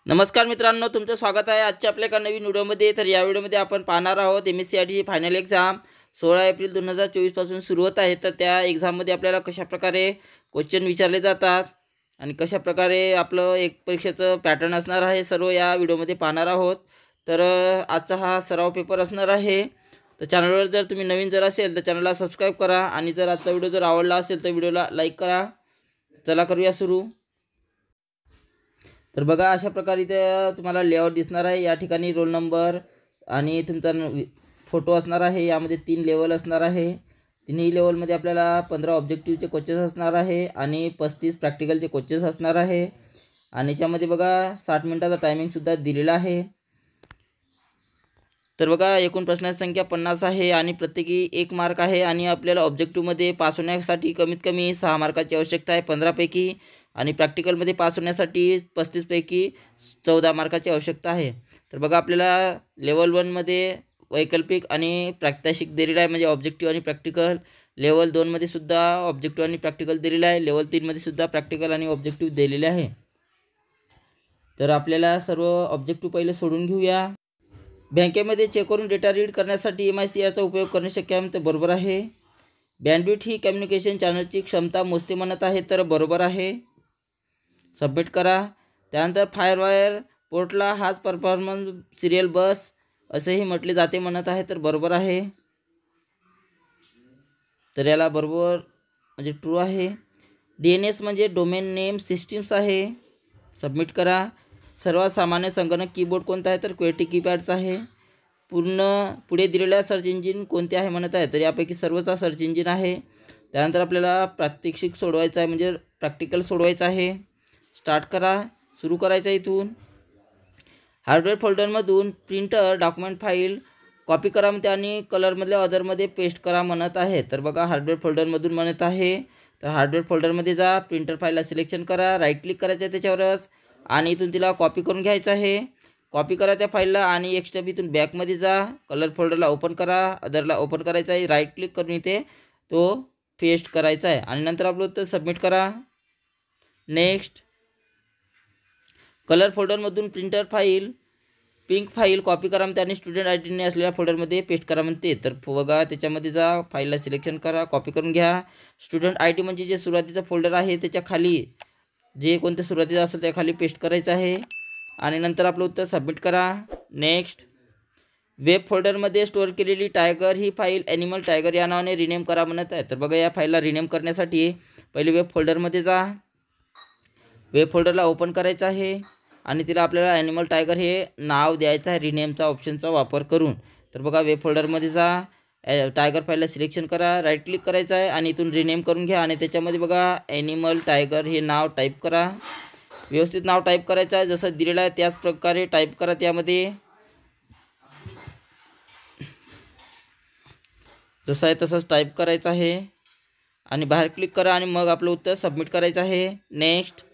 नमस्कार मित्रांनो, तुमचं स्वागत आहे आजच्या आपल्या एका नवीन व्हिडिओमध्ये। तर या व्हिडिओमध्ये आपण पाहणार आहोत MSc फायनल एक्झाम 16 एप्रिल 2024 पासून सुरू होत आहे। तर त्या एक्झाममध्ये आपल्याला कशा प्रकारे क्वेश्चन विचारले जातात आणि कशा प्रकारे आपलं एक परीक्षेचं पॅटर्न असणार आहे, सर्व या व्हिडिओमध्ये पाहणार आहोत। तर आजचा हा सराव पेपर असणार आहे। तर चॅनलवर जर तुम्ही नवीन जर असेल तर चॅनलला सबस्क्राईब करा आणि जर आजचा व्हिडिओ जर आवडला असेल तर व्हिडिओला लाईक करा। चला करूया सुरू। तर बघा, अशा प्रकारे इथे तुम्हाला लेआउट दिसणार आहे। या ठिकाणी रोल नंबर आणि तुमचा फोटो असणार आहे। यामध्ये 3 लेवल असणार आहे। तिन्ही लेवलमध्ये आपल्याला 15 ऑब्जेक्टिव्हचे क्वेश्चन्स असणार आहे आणि 35 प्रॅक्टिकलचे क्वेश्चन्स असणार आहे। आणि याच्यामध्ये बघा 60 मिनिटाचा टायमिंगसुद्धा दिलेला आहे। तर बघा, एकूण प्रश्नांची संख्या 50 आहे आणि प्रत्येकी 1 मार्क आहे। आणि आपल्याला ऑब्जेक्टिव्हमध्ये पास होण्यासाठी कमीत कमी 6 मार्काची आवश्यकता आहे 15 पैकी, आणि प्रॅक्टिकलमध्ये पास होण्यासाठी 35 पैकी 14 मार्काची आवश्यकता आहे। तर बघा, आपल्याला लेवल 1 मध्ये वैकल्पिक आणि प्रात्यक्षिक दिलेला आहे, म्हणजे ऑब्जेक्टिव्ह आणि प्रॅक्टिकल। लेवल 2 मध्ये सुद्धा ऑब्जेक्टिव्ह आणि प्रॅक्टिकल दिलेला आहे। लेवल 3 मध्ये सुद्धा प्रॅक्टिकल आणि ऑब्जेक्टिव्ह दिलेले आहे। तर आपल्याला सर्व ऑब्जेक्टिव्ह पहिले सोडून घेऊया। बँकेमध्ये चेक करून डेटा रीड करण्यासाठी MICRचा उपयोग करणे शक्य आहे, तर बरोबर आहे। बँडविड्थ ही कम्युनिकेशन चॅनलची क्षमता मोजते म्हणत आहे, तर बरोबर आहे। सबमिट करा। त्यानंतर फायरवायर पोर्टला हाच परफॉर्मन्स सिरियल बस असेही म्हटले जाते म्हणत आहे, तर बरोबर आहे। तर याला बरोबर म्हणजे ट्रू आहे। DNS म्हणजे डोमेन नेम सिस्टीम्स आहे। सबमिट करा। सर्वात सामान्य संगणक कीबोर्ड कोणता आहे, तर QWERTY कीपॅडचा आहे। पुढे दिलेल्या सर्च इंजिन कोणते आहे म्हणत आहे, तर यापैकी सर्वचा सर्च इंजिन आहे। त्यानंतर आपल्याला प्रात्यक्षिक सोडवायचं आहे, म्हणजे प्रॅक्टिकल सोडवायचं आहे। स्टार्ट करा, सुरू करायचं इथून। हार्डवेअर फोल्डरमधून प्रिंटर डॉक्युमेंट फाईल कॉपी करा म्हणते आणि कलरमधल्या अदरमध्ये पेस्ट करा म्हणत आहे। तर बघा, हार्डवेअर फोल्डरमधून म्हणत आहे, तर हार्डवेअर फोल्डरमध्ये जा, प्रिंटर फाईलला सिलेक्शन करा, राईट क्लिक करायचं आहे त्याच्यावरच आणि इथून तिला कॉपी करून घ्यायचं आहे। कॉपी करा त्या फाईलला आणि एक स्टेप इथून बॅकमध्ये जा, कलर फोल्डरला ओपन करा, अदरला ओपन करायचं आहे, राईट क्लिक करून इथे तो पेस्ट करायचा आहे आणि नंतर आपलं उत्तर सबमिट करा। नेक्स्ट, कलर फोल्डरमधून printer file pink file copy करा म्हणते आणि स्टुडंट आयडीने असलेल्या फोल्डरमध्ये पेस्ट करा म्हणते। तर बघा, त्याच्यामध्ये जा, फाईलला सिलेक्शन करा, कॉपी करून घ्या। स्टुडंट ID म्हणजे जे सुरुवातीचा फोल्डर आहे त्याच्या खाली जे कोणते सुरुवातीचं असेल त्या खाली पेस्ट करायचं आहे आणि नंतर आपलं उत्तर सबमिट करा। नेक्स्ट, वेब फोल्डरमध्ये स्टोअर केलेली टायगर ही फाईल ॲनिमल टायगर या नावाने रिनेम करा म्हणत आहे। तर बघा, या फाईलला रिनेम करण्यासाठी पहिले वेब फोल्डरमध्ये जा, वेब फोल्डरला ओपन करायचं आहे आणि तिला आपल्याला ॲनिमल टायगर हे नाव द्यायचं आहे रिनेमचा ऑप्शनचा वापर करून। तर बघा, वेब फोल्डरमध्ये जा, टायगर फाईलला सिलेक्शन करा, राईट क्लिक करायचं आहे आणि इथून रिनेम करून घ्या आणि त्याच्यामध्ये बघा ॲनिमल टायगर हे नाव टाईप करा। व्यवस्थित नाव टाईप करायचं आहे, जसं दिलेलं आहे त्याच प्रकारे टाईप करा। त्यामध्ये जसं आहे तसंच टाईप करायचं आहे आणि बाहेर क्लिक करा आणि मग आपलं उत्तर सबमिट करायचं आहे। नेक्स्ट,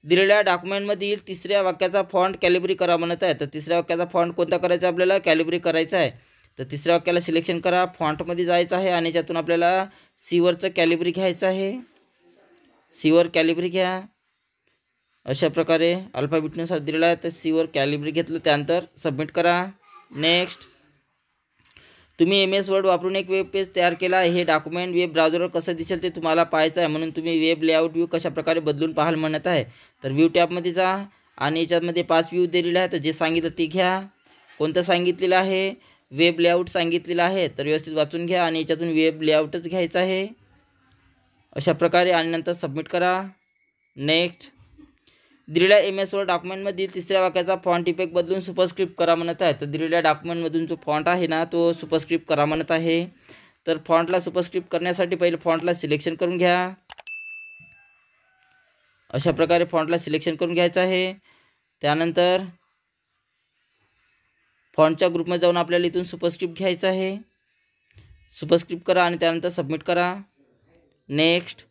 दिलेल्या डॉक्युमेंटमधील तिसऱ्या वाक्याचा फॉन्ट कॅलिब्री करा म्हणत आहे। तर तिसऱ्या वाक्याचा फॉन्ट कोणता करायचा आपल्याला, कॅलिब्री करायचा आहे। तर तिसऱ्या वाक्याला सिलेक्शन करा, फॉन्टमध्ये जायचं आहे आणि त्यातून आपल्याला सीवरचं कॅलिब्री घ्यायचं आहे। सीवर कॅलिब्री घ्या, अशा प्रकारे अल्फाबेटनुसार दिलेला आहे, तर सीवर कॅलिब्री घेतलं, त्यानंतर सबमिट करा। नेक्स्ट, तुम्ही MS वर्ड वापरून एक वेब पेज तयार केला आहे। हे डॉक्युमेंट वेब ब्राउझरवर कसं दिसेल ते तुम्हाला पाहायचं आहे, म्हणून तुम्ही वेब लेआउट व्ह्यू कशा प्रकारे बदलून पाहाल म्हणत आहे। तर व्ह्यू टॅबमध्ये जा आणि याच्यामध्ये 5 व्ह्यू दिलेले आहेत, तर जे सांगितलं ते घ्या। कोणतं सांगितलेलं आहे, वेब लेआउट सांगितलेलं आहे, तर व्यवस्थित वाचून घ्या आणि याच्यातून वेब लेआउटच घ्यायचं आहे अशा प्रकारे आणि नंतर सबमिट करा। नेक्स्ट, दिलेल्या MS वर्ड डॉक्युमेंटमधील तिसऱ्या वाक्याचा फॉन्ट इफेक्ट बदलून सुपरस्क्रिप्ट करा म्हणत आहे। तर दिलेल्या डॉक्युमेंटमधून जो फॉन्ट आहे ना, तो सुपरस्क्रिप्ट करा म्हणत आहे। तर फॉन्टला सुपरस्क्रिप्ट करण्यासाठी पहिले फॉन्टला सिलेक्शन करून घ्या, अशा प्रकारे फॉन्टला सिलेक्शन करून घ्यायचं आहे। त्यानंतर फॉन्टच्या ग्रुपमध्ये जाऊन आपल्याला इथून सुपरस्क्रिप्ट घ्यायचं आहे, सुपरस्क्रिप्ट करा आणि त्यानंतर सबमिट करा। नेक्स्ट,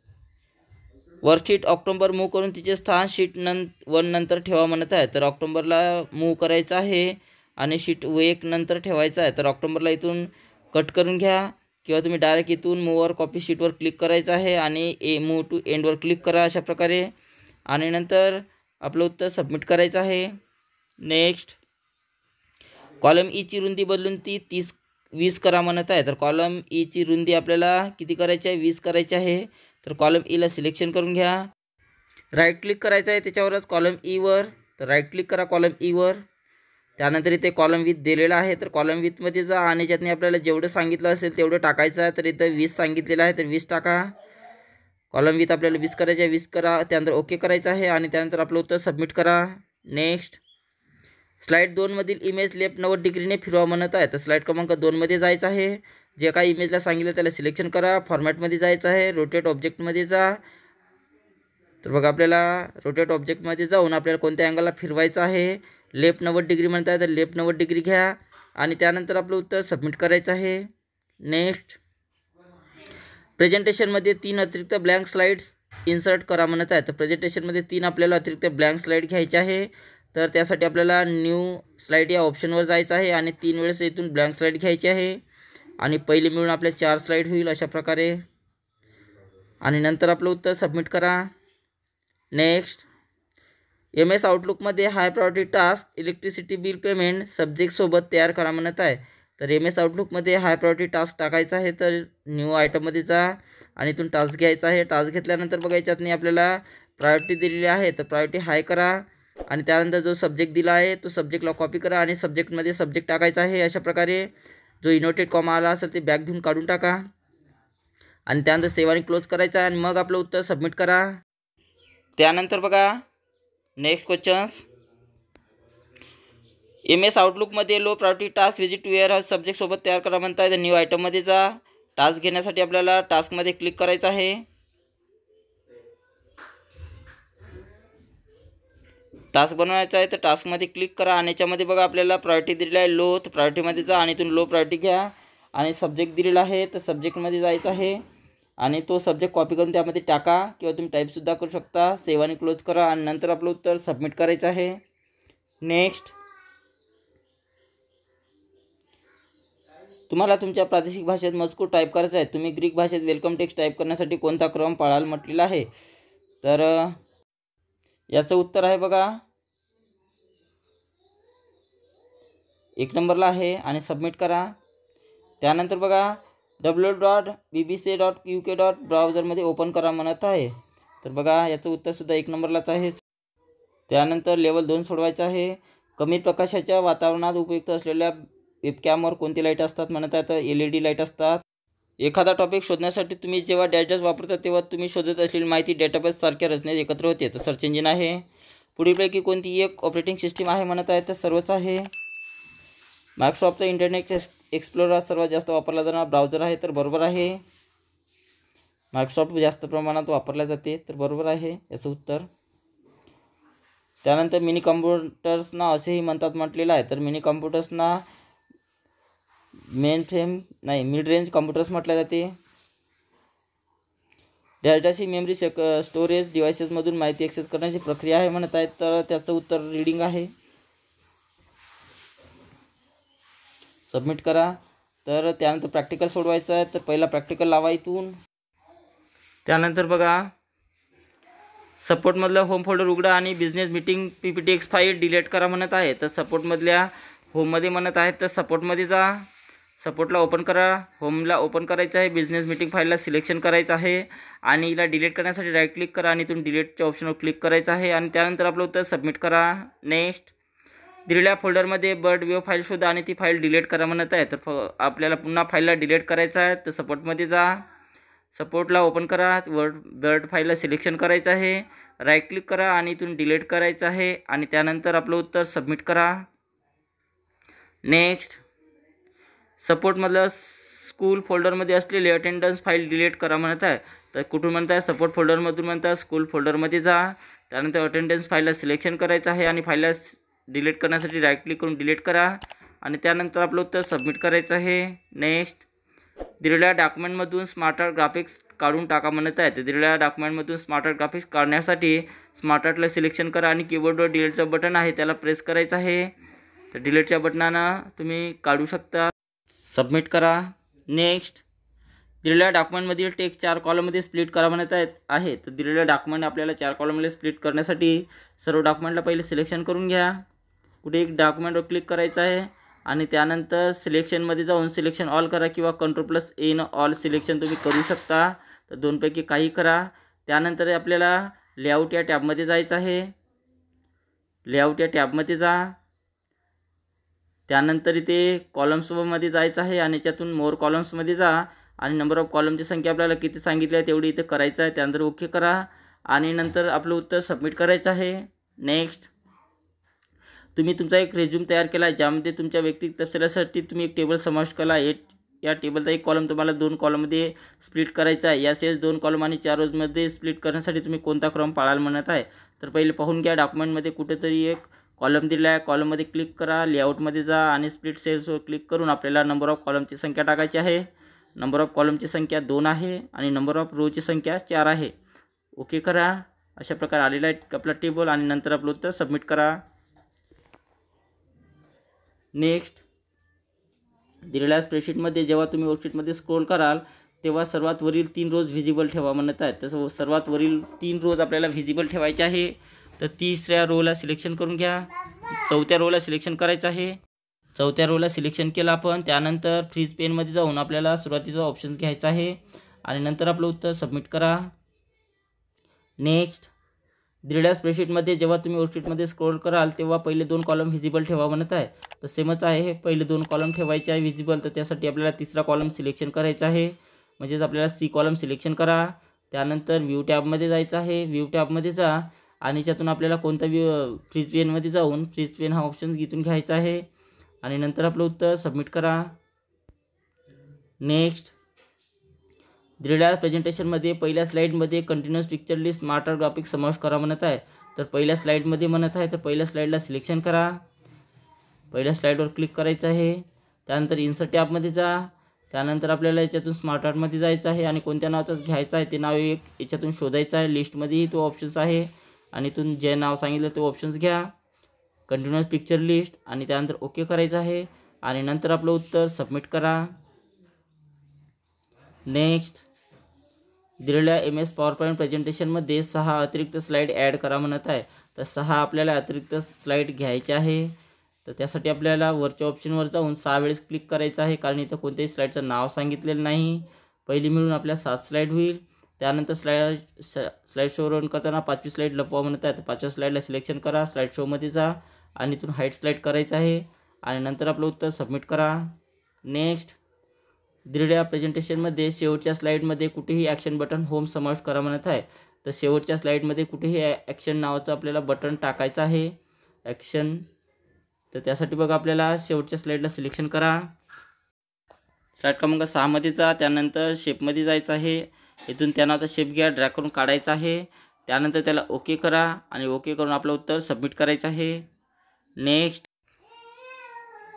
वर्कशीट ऑक्टोबर मूव्ह करून तिचे स्थान शीट 1 नंतर ठेवा म्हणत आहे। तर ऑक्टोबरला मूव्ह करायचं आहे आणि शीट 1 नंतर ठेवायचं आहे। तर ऑक्टोबरला इथून कट करून घ्या किंवा तुम्ही डायरेक्ट इथून मूव्हवर कॉपी शीटवर क्लिक करायचं आहे आणि मूव्ह टू एंडवर क्लिक करा अशा प्रकारे आणि नंतर आपलं उत्तर सबमिट करायचं आहे। नेक्स्ट कॉलम ईची रुंदी बदलून ती 20 करा म्हणत आहे. तर कॉलम ईची रुंदी आपल्याला किती करायची आहे? 20 करायची आहे. तर कॉलम ईला सिलेक्शन करून घ्या. राईट क्लिक करायचं आहे त्याच्यावरच कॉलम ईवर. तर राईट क्लिक करा कॉलम ईवर. त्यानंतर इथे कॉलम विथ दिलेला आहे. तर कॉलम विथमध्ये जा आणि ज्यातनी आपल्याला जेवढं सांगितलं असेल तेवढं टाकायचं आहे. तर इथं 20 सांगितलेलं आहे तर 20 टाका. कॉलम विथ आपल्याला 20 करायचं आहे, 20 करा. त्यानंतर ओके करायचं आहे आणि त्यानंतर आपलं उत्तर सबमिट करा. नेक्स्ट स्लाईड 2मधील इमेज लेफ्ट 90 डिग्रीने फिरवा म्हणत आहे. तर स्लाईड क्रमांक 2मध्ये जायचं आहे. जे काही इमेजला सांगितलं त्याला सिलेक्शन करा. फॉर्मॅटमध्ये जायचं आहे. रोटेट ऑब्जेक्टमध्ये जा. तर बघा आपल्याला रोटेट ऑब्जेक्टमध्ये जाऊन आपल्याला कोणत्या अँगलला फिरवायचं आहे. लेफ्ट 90 डिग्री म्हणत आहे तर लेफ्ट 90 डिग्री घ्या आणि त्यानंतर आपलं उत्तर सबमिट करायचं आहे. नेक्स्ट प्रेझेंटेशनमध्ये 3 अतिरिक्त ब्लँक स्लाईड्स इन्सर्ट करा म्हणत आहे. तर प्रेझेंटेशनमध्ये 3 आपल्याला अतिरिक्त ब्लँक स्लाईड घ्यायचे आहे. तर त्यासाठी आपल्याला न्यू स्लाईड या ऑप्शनवर जायचं आहे आणि 3 वेळेस इथून ब्लँक स्लाईड घ्यायची आहे आणि पहिले मिळून आपल्या 4 स्लाईड होईल अशा प्रकारे आणि नंतर आपलं उत्तर सबमिट करा. नेक्स्ट MS आउटलुकमध्ये high priority task electricity bill payment सब्जेक्टसोबत तयार करा म्हणत आहे. तर MS आउटलुकमध्ये हाय प्रायोरिटी टास्क टाकायचा आहे. तर न्यू आयटममध्ये जा आणि इथून टास्क घ्यायचा आहे. टास्क घेतल्यानंतर बघा याच्यातनी आपल्याला प्रायोरिटी दिलेली आहे. तर प्रायोरिटी हाय करा आणि त्यानंतर जो सब्जेक्ट दिला आहे तो सब्जेक्टला कॉपी करा आणि सब्जेक्टमध्ये सब्जेक्ट टाकायचा आहे. अशा प्रकारे जो इनोटेड कॉमा आला असेल ते बॅक घेऊन काढून टाका आणि त्यानंतर सेव्ह आणि क्लोज करायचा आहे आणि मग आपलं उत्तर सबमिट करा. त्यानंतर बघा नेक्स्ट क्वेश्चन्स MS आउटलुकमध्ये low priority task visit warehouse सब्जेक्टसोबत तयार करा म्हणता येतं. न्यू आयटममध्ये जा. टास्क घेण्यासाठी आपल्याला टास्कमध्ये क्लिक करायचं आहे. टास्क बनवायचा आहे तर टास्कमध्ये क्लिक करा आणि याच्यामध्ये बघा आपल्याला प्रायोरिटी दिलेला आहे लो. तर प्रायोरिटीमध्ये जा आणि इथून लो प्रायोरिटी घ्या आणि सब्जेक्ट दिलेला आहे तर सब्जेक्टमध्ये जायचं आहे आणि तो सब्जेक्ट कॉपी करून त्यामध्ये टाका किंवा तुम्ही टाईपसुद्धा करू शकता. सेव्ह आणि क्लोज करा आणि नंतर आपलं उत्तर सबमिट करायचं आहे. नेक्स्ट तुम्हाला तुमच्या प्रादेशिक भाषेत मजकूर टाईप करायचा आहे. तुम्ही ग्रीक भाषेत वेलकम टेक्स्ट टाईप करण्यासाठी कोणता क्रम पाळायला म्हटलेला आहे. तर याचं उत्तर आहे बघा 1 नंबरला आहे आणि सबमिट करा. त्यानंतर बघा www.bbc.uk. ब्राउझरमध्ये ओपन करा म्हणत आहे. तर बघा याचं उत्तरसुद्धा 1 नंबरलाच आहे. त्यानंतर लेवल 2 सोडवायचं आहे. कमी प्रकाशाच्या वातावरणात उपयुक्त असलेल्या वेबकॅमवर कोणती लाईट असतात म्हणत आहे. तर LED लाईट असतात. एखादा टॉपिक शोधण्यासाठी तुम्ही जेव्हा डॅश वापरता तेव्हा तुम्ही शोधत असलेली माहिती डेटाबेस सारख्या रचनेत एकत्र होते. तर सर्च इंजिन आहे. पुढीलपैकी कोणती एक ऑपरेटिंग सिस्टीम आहे म्हणत आहे. तर सर्वच आहे. मायक्रोसॉफ्टचा इंटरनेट एक्सप्लोरर हा सर्वात जास्त वापरला जाणारा ब्राउझर आहे. तर बरोबर आहे. मायक्रोसॉफ्ट जास्त प्रमाणात वापरला जाते. तर बरोबर आहे याचं उत्तर. त्यानंतर मिनी कम्प्युटर्सना असेही म्हणतात म्हटलेलं आहे. तर मिनी कम्प्युटर्सना मिड रेंज कम्प्युटर्स म्हटले जाते. डेटाची मेमरी स्टोरेज डिव्हाइसेसमधून माहिती ॲक्सेस करण्याची प्रक्रिया आहे म्हणत आहेत. तर त्याचं उत्तर रीडिंग आहे. सबमिट करा. तर त्यानंतर प्रॅक्टिकल सोडवायचं आहे. तर पहिला प्रॅक्टिकल लावा इथून. त्यानंतर बघा सपोर्टमधलं होम फोल्डर उघडा आणि business meeting PPTX file delete करा म्हणत आहे. तर सपोर्टमधल्या होममध्ये म्हणत आहेत तर सपोर्टमध्ये जा. सपोर्टला ओपन करा. होमला ओपन करायचं आहे. बिझनेस मीटिंग फाईलला सिलेक्शन करायचं आहे आणि हिला डिलीट करण्यासाठी राईट क्लिक करा आणि इथून डिलीटच्या ऑप्शनवर क्लिक करायचं आहे आणि त्यानंतर आपलं उत्तर सबमिट करा. नेक्स्ट दिलेल्या फोल्डरमध्ये बर्ड वेव फाईल शोधा आणि ती फाईल डिलीट करा म्हणत आहे. तर आपल्याला पुन्हा फाईलला डिलीट करायचं आहे. तर सपोर्टमध्ये जा. सपोर्टला ओपन करा. बर्ड फाईलला सिलेक्शन करायचं आहे. राईट क्लिक करा आणि इथून डिलीट करायचं आहे आणि त्यानंतर आपलं उत्तर सबमिट करा. नेक्स्ट सपोर्टमधलं स्कूल फोल्डरमध्ये असलेली अटेंडन्स फाईल डिलीट करा म्हणत आहे. तर कुठून म्हणत आहे. सपोर्ट फोल्डरमधून म्हणत आहे स्कूल फोल्डरमध्ये जा. त्यानंतर अटेंडन्स फाईलला सिलेक्शन करायचं आहे आणि फाईलला डिलीट करण्यासाठी राईट क्लिक करून डिलीट करा आणि त्यानंतर आपलं उत्तर सबमिट करायचं आहे. नेक्स्ट दिलेल्या डॉक्युमेंटमधून स्मार्टआर्ट ग्राफिक्स काढून टाका म्हणत आहे. तर दिलेल्या डॉक्युमेंटमधून स्मार्टआर्ट ग्राफिक्स काढण्यासाठी स्मार्टआर्टला सिलेक्शन करा आणि कीबोर्डवर डिलीटचं बटन आहे त्याला प्रेस करायचं आहे. तर डिलीटच्या बटनानं तुम्ही काढू शकता. सबमिट करा. नेक्स्ट दिलेल्या डॉक्युमेंटमधील टेक्स्ट 4 कॉलममध्ये स्प्लिट करा म्हणत आहे. तर दिलेल्या डॉक्युमेंट आपल्याला 4 कॉलममध्ये स्प्लिट करण्यासाठी सर्व डॉक्युमेंटला पहिले सिलेक्शन करून घ्या. कुठे एक डॉक्युमेंटवर क्लिक करायचं आहे आणि त्यानंतर सिलेक्शनमध्ये जाऊन सिलेक्शन ऑल करा किंवा कंट्रोल+A न ऑल सिलेक्शन तुम्ही करू शकता. तर दोनपैकी काही करा. त्यानंतर आपल्याला लेआउट या टॅबमध्ये जायचं आहे. लेआउट या टॅबमध्ये जा. त्यानंतर इथे कॉलम्समध्ये जायचं आहे आणि याच्यातून मोर कॉलम्समध्ये जा आणि नंबर ऑफ कॉलमची संख्या आपल्याला किती सांगितली आहे तेवढी इथे करायचं आहे. त्यानंतर ओके करा आणि नंतर आपलं उत्तर सबमिट करायचं आहे. नेक्स्ट, तुम्ही तुमचा एक रेझ्यूम तयार केला आहे ज्यामध्ये तुमच्या वैयक्तिक तपशिलासाठी तुम्ही एक टेबल समाविष्ट केला आहे. या टेबलचा एक कॉलम तुम्हाला 2 कॉलममध्ये स्प्लिट करायचा आहे. या सेल्स 2 कॉलम आणि 4 रोजमध्ये स्प्लिट करण्यासाठी तुम्ही कोणता क्रम पाळायला म्हणत आहे. तर पहिले पाहून घ्या, डॉक्युमेंटमध्ये कुठेतरी एक कॉलम दिला आहे. कॉलममध्ये क्लिक करा, लेआउटमध्ये जा आणि स्प्लिट सेल्सवर क्लिक करून आपल्याला नंबर ऑफ कॉलमची संख्या टाकायची आहे. नंबर ऑफ कॉलमची संख्या 2 आहे आणि नंबर ऑफ रोची संख्या 4 आहे. ओके करा. अशा प्रकारे आलेला आहे आपला टेबल आणि नंतर आपलं उत्तर सबमिट करा. नेक्स्ट, दिलेल्या स्प्रेडशीटमध्ये जेव्हा तुम्ही वर्कशीटमध्ये स्क्रोल कराल तेव्हा सर्वात वरील 3 रोज व्हिजिबल ठेवा म्हणत आहेत. तसं सर्वात वरील 3 रोज आपल्याला व्हिजिबल ठेवायचे आहे. तर 3ऱ्या रोला सिलेक्शन करून घ्या. 4थ्या रोला सिलेक्शन करायचं आहे. 4थ्या रोला सिलेक्शन केलं आपण. त्यानंतर फ्रीज पेनमध्ये जाऊन आपल्याला सुरुवातीचा ऑप्शन घ्यायचा आहे आणि नंतर आपलं उत्तर सबमिट करा. नेक्स्ट, दिलेल्या स्प्रेडशीटमध्ये जेव्हा तुम्ही वर्कशीटमध्ये स्क्रोल कराल तेव्हा पहिले 2 कॉलम व्हिजिबल ठेवा म्हणत आहे. तर सेमच आहे, हे पहिले 2 कॉलम ठेवायचे आहे व्हिजिबल. तर त्यासाठी आपल्याला 3रा कॉलम सिलेक्शन करायचा आहे. म्हणजेच आपल्याला C कॉलम सिलेक्शन करा. त्यानंतर व्ह्यू टॅबमध्ये जायचं आहे. व्ह्यू टॅबमध्ये जा आणि याच्यातून आपल्याला कोणता फ्रीज पेनमध्ये जाऊन फ्रीज पेन हा ऑप्शन इथून घ्यायचा आहे आणि नंतर आपलं उत्तर सबमिट करा. नेक्स्ट, दिलेल्या प्रेझेंटेशनमध्ये पहिल्या स्लाईडमध्ये continuous picture list smarter graphics समावेश करा म्हणत आहे. तर पहिल्या स्लाईडमध्ये म्हणत आहे, तर पहिल्या स्लाईडला सिलेक्शन करा. पहिल्या स्लाईडवर क्लिक करायचं आहे. त्यानंतर इन्सर्ट टॅबमध्ये जा. त्यानंतर आपल्याला याच्यातून स्मार्ट आर्टमध्ये जायचं आहे आणि कोणत्या नावाचं घ्यायचं आहे ते नाव एक याच्यातून शोधायचं आहे. लिस्टमध्येही तो ऑप्शन्स आहे आणि इथून जे नाव सांगितलं ते ऑप्शन्स घ्या, कंटिन्युअस पिक्चर लिस्ट आणि त्यानंतर ओके करायचं आहे आणि नंतर आपलं उत्तर सबमिट करा. नेक्स्ट, दिलेल्या MS पॉवरपॉईंट प्रेझेंटेशनमध्ये 6 अतिरिक्त स्लाईड ॲड करा म्हणत आहे. तर 6 आपल्याला अतिरिक्त स्लाईड घ्यायचे आहे. तर त्यासाठी आपल्याला वरच्या ऑप्शनवर जाऊन 6 वेळेस क्लिक करायचं आहे, कारण इथं कोणत्याही स्लाईडचं नाव सांगितलेलं नाही. पहिली मिळून आपल्या 7 स्लाईड होईल. त्यानंतर स्लाईड शो रन करताना 5वी स्लाईड लपवा म्हणत आहे. तर 5व्या स्लाईडला सिलेक्शन करा, स्लाईड शोमध्ये जा आणि इथून हाईट स्लाईड करायचं आहे आणि नंतर आपलं उत्तर सबमिट करा. नेक्स्ट, दिलेल्या प्रेझेंटेशनमध्ये शेवटच्या स्लाईडमध्ये कुठेही ॲक्शन बटन होम समाविष्ट करा म्हणत आहे. तर शेवटच्या स्लाईडमध्ये कुठेही ॲक्शन नावाचं आपल्याला बटन टाकायचं आहे, ॲक्शन. तर त्यासाठी बघा आपल्याला शेवटच्या स्लाईडला सिलेक्शन करा. स्लाईड क्रमांक 6 मध्ये जा. त्यानंतर शेपमध्ये जायचं आहे. इथून त्या नावाचा शेप घ्या, ड्रॅग करून काढायचा आहे. त्यानंतर त्याला ओके करा आणि ओके करून आपलं उत्तर सबमिट करायचं आहे. नेक्स्ट,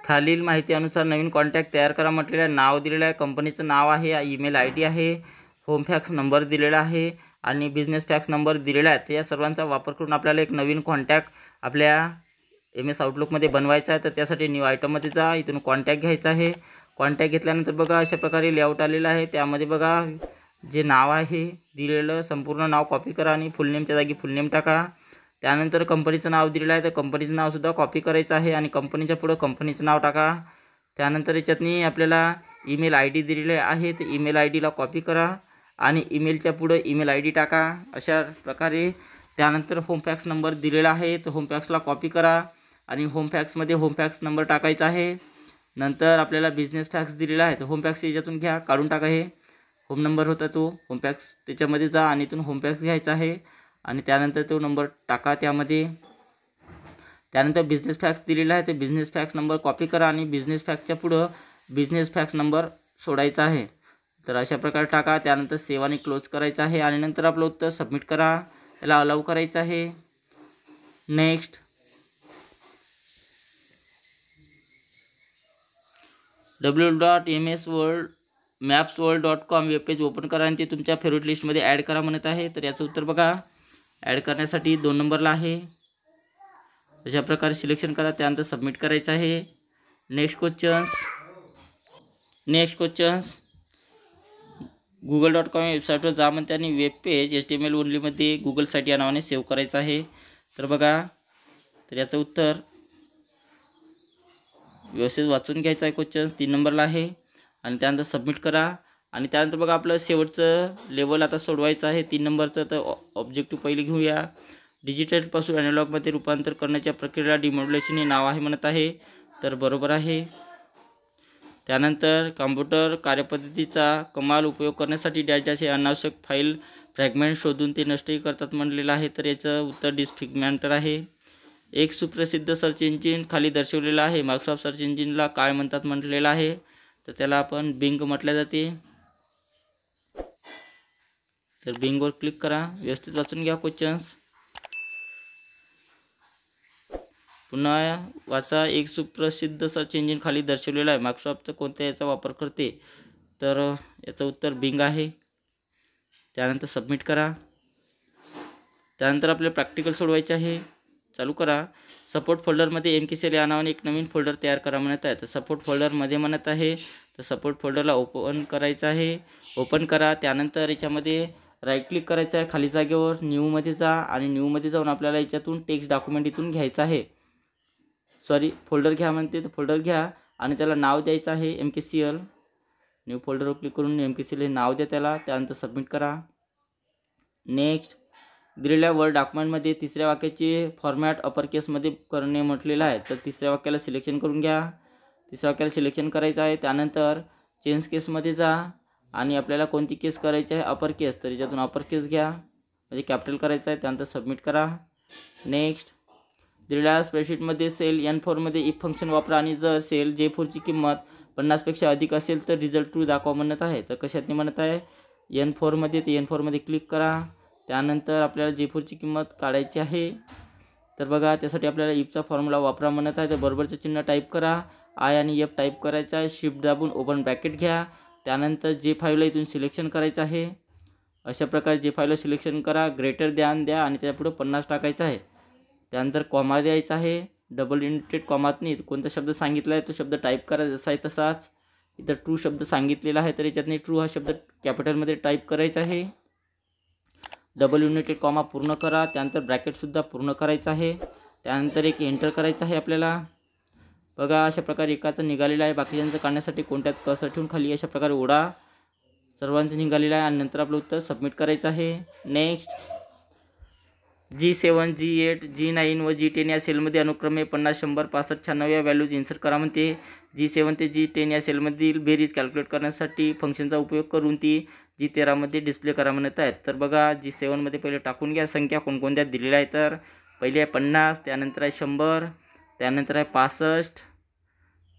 खालील माहितीनुसार नवीन कॉन्टॅक्ट तयार करा म्हटलेलं नाव दिलेलं आहे, कंपनीचं नाव आहे, ईमेल ID आहे, होम फॅक्स नंबर दिलेला आहे आणि बिझनेस फॅक्स नंबर दिलेला आहे. तर या सर्वांचा वापर करून आपल्याला एक नवीन कॉन्टॅक्ट आपल्या MS आउटलुकमध्ये बनवायचा आहे. तर त्यासाठी न्यू आयटममध्ये जा. इथून कॉन्टॅक्ट घ्यायचा आहे. कॉन्टॅक्ट घेतल्यानंतर बघा अशा प्रकारे लेआउट आलेला आहे. त्यामध्ये बघा जे नाव आहे दिलेलं संपूर्ण नाव कॉपी करा आणि फुल नेमच्या जागी फुल नेम टाका. त्यानंतर कंपनीचं नाव दिलेलं आहे, तर कंपनीचं नावसुद्धा कॉपी करायचं आहे आणि कंपनीच्या पुढं कंपनीचं नाव टाका. त्यानंतर याच्यातनी आपल्याला ईमेल ID दिलेले आहे, तर ईमेल IDला कॉपी करा आणि ईमेलच्या पुढं ईमेल ID टाका अशा प्रकारे. त्यानंतर होम फॅक्स नंबर दिलेला आहे, तर होम फॅक्सला कॉपी करा आणि होम फॅक्समध्ये होम फॅक्स नंबर टाकायचा आहे. नंतर आपल्याला बिझनेस फॅक्स दिलेला आहे, तर होम फॅक्स याच्यातून घ्या, काढून टाका. हे होम नंबर होता तो होम फॅक्स, त्याच्यामध्ये जा आणि इथून होम फॅक्स घ्यायचा आहे आणि त्यानंतर तो नंबर टाका त्यामध्ये. त्यानंतर बिझनेस फॅक्स दिलेला आहे, तर बिझनेस फॅक्स नंबर कॉपी करा आणि बिझनेस फॅक्सच्या पुढं बिझनेस फॅक्स नंबर सोडायचा आहे. तर अशा प्रकारे टाका. त्यानंतर सेव्ह आणि क्लोज करायचं आहे आणि नंतर आपलं उत्तर सबमिट करा. याला अलाउ करायचं आहे. नेक्स्ट, www.msworld.com वेबपेज ओपन करा आणि ते तुमच्या फेवरेट लिस्टमध्ये ॲड करा म्हणत आहे. तर याचं उत्तर बघा, ॲड करण्यासाठी 2 नंबरला आहे. अशा प्रकारे सिलेक्शन करा, त्यानंतर सबमिट करायचं आहे. नेक्स्ट क्वेश्चन्स google.com वेबसाईटवर जा म्हणते आणि वेबपेज HTML ओनलीमध्ये गुगल साईट या नावाने सेव्ह करायचं आहे. तर बघा, तर याचं उत्तर व्यवस्थित वाचून घ्यायचा आहे क्वेश्चन 3 नंबरला आहे आणि त्यानंतर सबमिट करा. आणि त्यानंतर बघा आपलं शेवटचं लेवल आता सोडवायचं आहे 3 नंबरचं. तर ऑब्जेक्टिव्ह पहिले घेऊया. डिजिटलपासून ॲनालॉगमध्ये रूपांतर करण्याच्या प्रक्रियेला डिमॉड्युलेशन हे नाव आहे म्हणत आहे, तर बरोबर आहे. त्यानंतर कॉम्प्युटर कार्यपद्धतीचा कमाल उपयोग करण्यासाठी डेटाचे अनावश्यक फाईल फ्रॅगमेंट शोधून ते नष्टही करतात म्हटलेलं आहे, तर याचं उत्तर डिस्फिगमेंटर आहे. एक सुप्रसिद्ध सर्च इंजिन खाली दर्शवलेलं आहे. मायक्रोसॉफ्ट सर्च इंजिनला काय म्हणतात म्हटलेलं आहे, तर त्याला आपण बिंग म्हटले जाते. तर बिंगवर क्लिक करा. व्यवस्थित वाचून घ्या क्वेश्चन्स. पुन्हा वाचा. एक सुप्रसिद्ध सर्च इंजिन खाली दर्शवलेला आहे. मायक्रोसॉफ्टचं कोणत्या याचा वापर करते, तर याचं उत्तर बिंग आहे. त्यानंतर सबमिट करा. त्यानंतर आपले प्रॅक्टिकल सोडवायचे आहे. चालू करा. सपोर्ट फोल्डरमध्ये MKCell या नावाने एक नवीन फोल्डर तयार करा म्हणत आहे. तर सपोर्ट फोल्डरमध्ये म्हणत आहे, तर सपोर्ट फोल्डरला ओपन करायचं आहे. ओपन करा. त्यानंतर याच्यामध्ये राईट क्लिक करायचं आहे. खाली जागेवर न्यूमध्ये जा आणि न्यूमध्ये जाऊन आपल्याला याच्यातून टेक्स्ट डॉक्युमेंट इथून घ्यायचं आहे. फोल्डर घ्या म्हणते, तर फोल्डर घ्या आणि त्याला नाव द्यायचं आहे MKCL. न्यू फोल्डरवर क्लिक करून MKCL हे नाव द्या त्याला. त्यानंतर सबमिट करा. नेक्स्ट. दिलेल्या वर्ड डॉक्युमेंटमध्ये तिसऱ्या वाक्याचे फॉर्मॅट अपर केसमध्ये करणे म्हटलेलं आहे, तर तिसऱ्या वाक्याला सिलेक्शन करून घ्या. तिसऱ्या वाक्याला सिलेक्शन करायचं आहे. त्यानंतर चेंज केसमध्ये जा आणि आपल्याला कोणती केस करायची आहे, अपर केस, तर याच्यातून अपर केस घ्या म्हणजे कॅपिटल करायचं आहे. त्यानंतर सबमिट करा. नेक्स्ट. दिलेल्या स्प्रेडशीटमध्ये सेल N4मध्ये इफ फंक्शन वापरा आणि जर सेल J4ची किंमत 50पेक्षा अधिक असेल तर रिझल्ट ट्रू दाखवा म्हणत आहे. तर कशातनी म्हणत आहे, N4मध्ये. तर N4मध्ये क्लिक करा. त्यानंतर आपल्याला J4ची किंमत काढायची आहे. तर बघा त्यासाठी आपल्याला इफचा फॉर्म्युला वापरा म्हणत आहे. तर बरोबरचं चिन्ह टाईप करा. I आणि F टाईप करायचं आहे. शिफ्ट दाबून ओपन ब्रॅकेट घ्या. त्यानंतर J5ला इथून सिलेक्शन करायचं आहे. अशा प्रकारे J5ला सिलेक्शन करा. ग्रेटर द्या आणि त्यापुढे 50 टाकायचं आहे. त्यानंतर कॉमा द्यायचा आहे. डबल इंटेड कॉमातनी कोणता शब्द सांगितला आहे तो शब्द टाईप करा जसा आहे तसाच. इथं ट्रू शब्द सांगितलेला आहे तर याच्यातनी ट्रू हा शब्द कॅपिटलमध्ये टाईप करायचा आहे. डबल युनिटेड कॉमा पूर्ण करा. त्यानंतर ब्रॅकेटसुद्धा पूर्ण करायचं आहे. त्यानंतर एक एंटर करायचं आहे आपल्याला. बघा अशा प्रकारे एकाचं निघालेलं आहे. बाकीच्यांचं काढण्यासाठी कोणत्यात कसं ठेवून खाली अशा प्रकारे ओढा. सर्वांचं निघालेलं आहे आणि नंतर आपलं उत्तर सबमिट करायचं आहे. नेक्स्ट. G7, G8, G9 व G10 या सेलमध्ये अनुक्रमे 50, 100, 65, 96 या व्हॅल्यूज इन्सर्ट करा म्हणते. G7 ते G10 या सेलमधील बेरीज कॅल्क्युलेट करण्यासाठी फंक्शनचा उपयोग करून ती G13मध्ये डिस्प्ले करा म्हणत आहेत. तर बघा G7मध्ये पहिले टाकून घ्या संख्या कोणकोणत्या दिलेल्या आहेत. तर पहिले आहे 50, त्यानंतर आहे 100, त्यानंतर आहे 65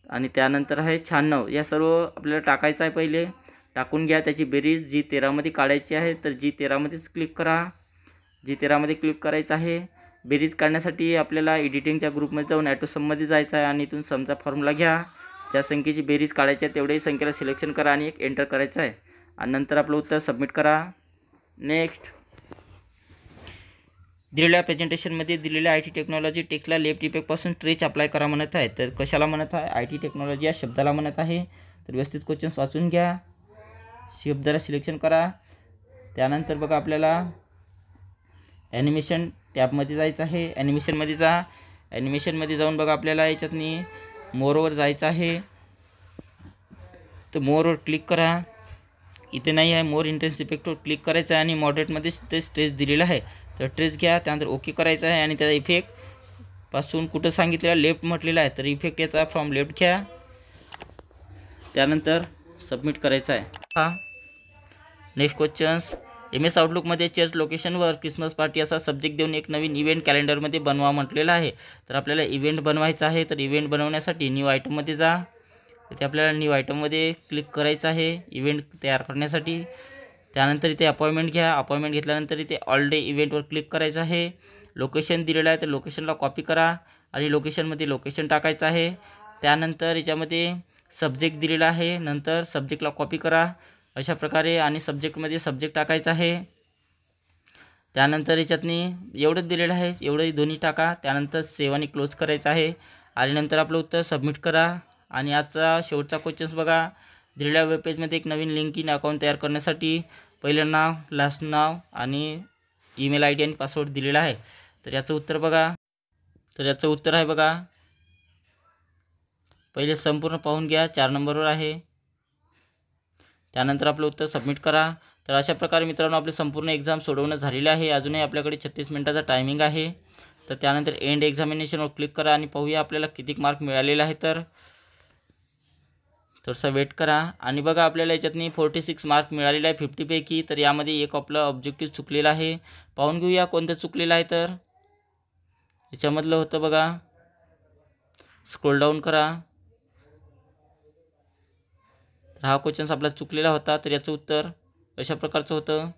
आणि त्यानंतर आहे 96. या सर्व आपल्याला टाकायचं आहे. पहिले टाकून घ्या. त्याची बेरीज G13मध्ये काढायची आहे. तर G13मध्येच क्लिक करा. G13मध्ये क्लिक करायचं आहे. बेरीज काढण्यासाठी आपल्याला एडिटिंगच्या ग्रुपमध्ये जाऊन ॲटोसममध्ये जायचं आहे आणि इथून समचा फॉर्म्युला घ्या. ज्या संख्येची बेरीज काढायची आहे तेवढ्याही संख्येला सिलेक्शन करा आणि एक एंटर करायचं आहे आणि नंतर आपलं उत्तर सबमिट करा. नेक्स्ट. दिलेल्या प्रेझेंटेशनमध्ये दिलेल्या IT टेक्नॉलॉजी टेक्स्टला लेफ्ट इफेक्टपासून स्ट्रेच अप्लाय करा म्हणत आहे. तर कशाला म्हणत आहे, IT टेक्नॉलॉजी या शब्दाला म्हणत आहे. तर व्यवस्थित क्वेश्चन्स वाचून घ्या. शब्दाला सिलेक्शन करा. त्यानंतर बघा आपल्याला ॲनिमेशन टॅबमध्ये जायचं आहे. ॲनिमेशनमध्ये जा. ॲनिमेशनमध्ये जाऊन बघा आपल्याला याच्यातनी मोरवर जायचं आहे. तर मोरवर क्लिक करा. इथे नाही आहे, मोर इंटेन्स इफेक्टवर क्लिक करायचं आहे आणि मॉडरेटमध्ये ते स्ट्रेच दिलेलं आहे. तर ट्रेस घ्या. त्यानंतर ओके करायचं आहे आणि त्याचा इफेक्टपासून कुठं सांगितलेला लेफ्ट म्हटलेला आहे तर इफेक्ट याचा फ्रॉम लेफ्ट घ्या. त्यानंतर सबमिट करायचं आहे. हा नेक्स्ट क्वेश्चन्स. MS आउटलुकमध्ये चर्च लोकेशनवर क्रिसमस पार्टी असा सब्जेक्ट देऊन एक नवीन इव्हेंट कॅलेंडरमध्ये बनवा म्हटलेला आहे. तर आपल्याला इव्हेंट बनवायचा आहे. तर इव्हेंट बनवण्यासाठी न्यू आयटममध्ये जा. इथे आपल्याला न्यू आयटममध्ये क्लिक करायचं आहे इव्हेंट तयार करण्यासाठी. त्यानंतर इथे अपॉइंटमेंट घ्या. अपॉइंटमेंट घेतल्यानंतर इथे ऑल डे इव्हेंटवर क्लिक करायचं आहे. लोकेशन दिलेलं आहे तर लोकेशनला कॉपी करा आणि लोकेशनमध्ये लोकेशन टाकायचं आहे. त्यानंतर याच्यामध्ये सब्जेक्ट दिलेला आहे. नंतर सब्जेक्टला कॉपी करा अशा प्रकारे आणि सब्जेक्टमध्ये सब्जेक्ट टाकायचं आहे. त्यानंतर याच्यातनी एवढंच दिलेलं आहे, एवढंही दोन्ही टाका. त्यानंतर सेव्ह आणि क्लोज करायचं आहे आणि नंतर आपलं उत्तर सबमिट करा. आणि आजचा शेवटचा क्वेश्चन्स बघा. दिलेल्या वेबपेजमध्ये एक नवीन लिंक इन अकाउंट तयार करण्यासाठी पहिलं नाव, लास्ट नाव आणि ईमेल ID आणि पासवर्ड दिलेला आहे. तर याचं उत्तर बघा. तर याचं उत्तर आहे बघा पहिले संपूर्ण पाहून घ्या, 4 नंबरवर आहे. त्यानंतर आपलं उत्तर सबमिट करा. तर अशा प्रकारे मित्रांनो आपली संपूर्ण एक्झाम सोडवणं झालेली आहे. अजूनही आपल्याकडे 36 मिनिटाचा टायमिंग आहे. तर त्यानंतर एंड एक्झामिनेशनवर क्लिक करा आणि पाहूया आपल्याला किती मार्क मिळालेले आहे. तर थोडंसं वेट करा. आणि बघा आपल्याला याच्यातनी 46 मार्क मिळालेले आहे 50 पैकी. तर यामध्ये एक आपलं ऑब्जेक्टिव्ह चुकलेलं आहे. पाहून घेऊया कोणतं चुकलेलं आहे. तर याच्यामधलं होतं बघा, स्क्रोल डाऊन करा. तर हा क्वेश्चन्स आपला चुकलेला होता. तर याचं उत्तर अशा प्रकारचं होतं.